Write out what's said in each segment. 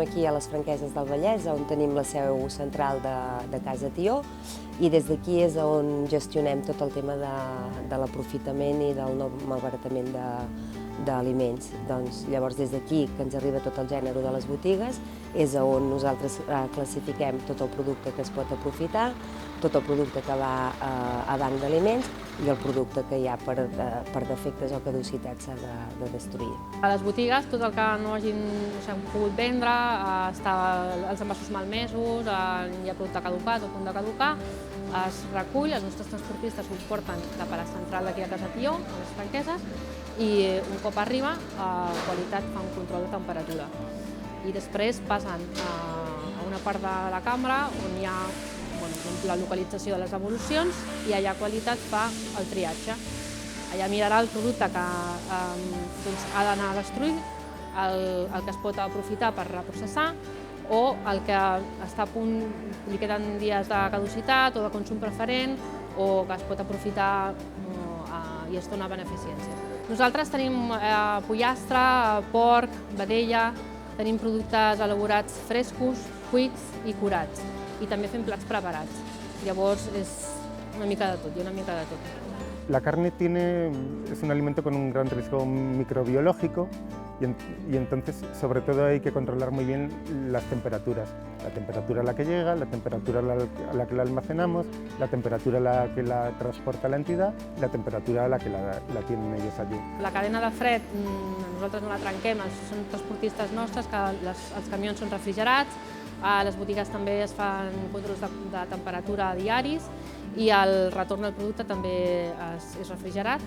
aquí a les Franqueses del Vallès, on tenim la seu central de Casa Tió, i des d'aquí és on gestionem tot el tema de l'aprofitament i del no malbaratament d'aliments. Llavors, des d'aquí, que ens arriba tot el gènere de les botigues, és on nosaltres classifiquem tot el producte que es pot aprofitar, tot el producte que va a banc d'aliments i el producte que hi ha per defectes o caducitat s'ha de destruir. A les botigues, tot el que no s'han pogut vendre, els envasos malmesos, hi ha producte caducat o a punt de caducar, es recull, els nostres transportistes ho porten cap a la central d'aquí a Casa Tió, a les Franqueses, i un cop arriba, qualitat fa un control de temperatura. I després passen a una part de la cambra on hi ha la localització de les evolucions i allà qualitat fa el triatge. Allà mirarà el producte que ha d'anar a destruir, el que es pot aprofitar per reprocessar o el que està a punt, li queden dies de caducitat o de consum preferent o que es pot aprofitar i es dona beneficència. Nosaltres tenim pollastre, porc, vedella, tenim productes elaborats frescos, cuits i curats. I també fem plats preparats. Llavors és una mica de tot, hi ha una mica de tot. La carne es un alimento con un gran riesgo microbiológico y entonces sobre todo hay que controlar muy bien las temperaturas. La temperatura a la que llega, la temperatura a la que la almacenamos, la temperatura a la que la transporta la entidad, la temperatura a la que la tienen ellos allí. La cadena de fred nosaltres no la trenquem, són transportistes nostres, que els camions són refrigerats, a les botigues també es fan controls de temperatura diaris i el retorn del producte també és refrigerat.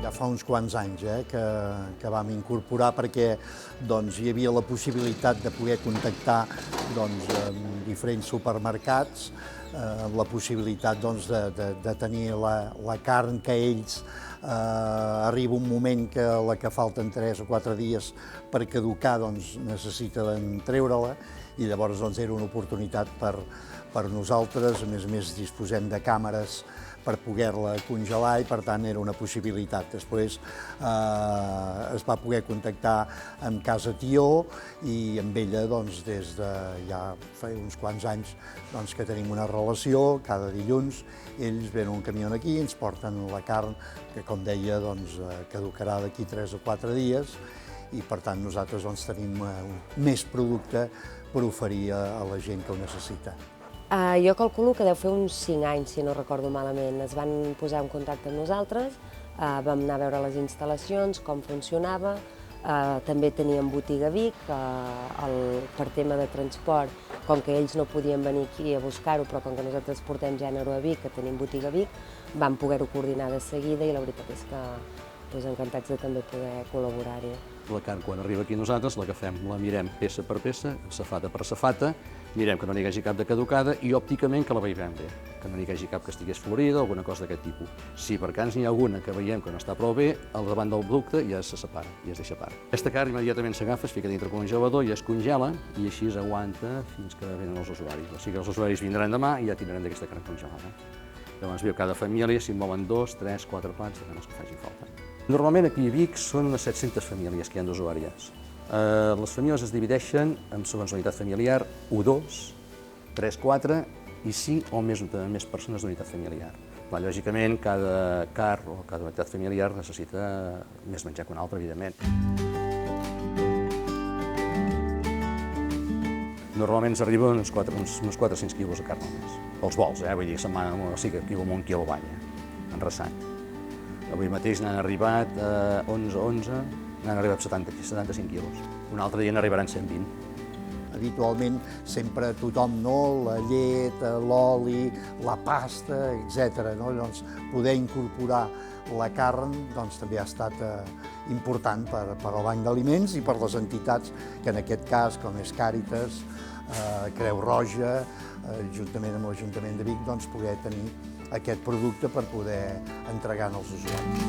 Ja fa uns quants anys que vam incorporar perquè hi havia la possibilitat de poder contactar amb diferents supermercats, la possibilitat de tenir la carn que ells arriba un moment que la que falten 3 o 4 dies per caducar necessiten treure-la i llavors era una oportunitat per nosaltres, a més disposem de càmeres per poder-la congelar i per tant era una possibilitat. Després es va poder contactar amb Casa Tió i amb ella des de ja fa uns quants anys que tenim una relació, cada dilluns ells venen un camió aquí i ens porten la carn que com deia caducarà d'aquí 3 o 4 dies i per tant nosaltres tenim més producte per oferir a la gent que ho necessita. Jo calculo que deu fer uns 5 anys, si no recordo malament. Es van posar en contacte amb nosaltres, vam anar a veure les instal·lacions, com funcionava, també teníem botiga a Vic, per tema de transport, com que ells no podien venir aquí a buscar-ho, però com que nosaltres portem gènere a Vic, que tenim botiga a Vic, vam poder-ho coordinar de seguida i la veritat és que encantats de també poder col·laborar-hi. La carn, quan arriba aquí nosaltres, la agafem, la mirem peça per peça, safata per safata, mirem que no n'hi hagi cap de caducada i òpticament que la veiem bé, que no n'hi hagi cap que estigués florida o alguna cosa d'aquest tipus. Si per cas n'hi ha alguna que veiem que no està prou bé, al davant del producte ja se separa i es deixa a part. Aquesta carn immediatament s'agafa, es fica dintre el congelador i es congela i així es aguanta fins que venen els usuaris. O sigui que els usuaris vindran demà i ja tindran d'aquesta carn congelada. Llavors, cada família, si en volen 2, 3, 4 plats, depèn dels que facin falta. Normalment aquí a Vic són unes 700 famílies que hi ha d'usuàries. Les famílies es divideixen en segons unitat familiar 1, 2, 3, 4 i 5 o més persones d'unitat familiar. Lògicament, cada car o cada unitat familiar necessita més menjar que una altra, evidentment. Normalment ens arriben uns 4 o 5 quilos de carn només. Els vols, vull dir, setmana, sí que aquí amb 1 quilo banya, enrassat. Avui mateix n'han arribat 11, n'han arribat 75 quilos. Un altre dia n'arribaran 120. Habitualment sempre tothom, la llet, l'oli, la pasta, etc. Poder incorporar la carn també ha estat important per al Banc d'Aliments i per les entitats que en aquest cas, com és Càritas, Creu Roja, juntament amb l'Ajuntament de Vic, poder tenir aquest producte per poder entregar als usuaris.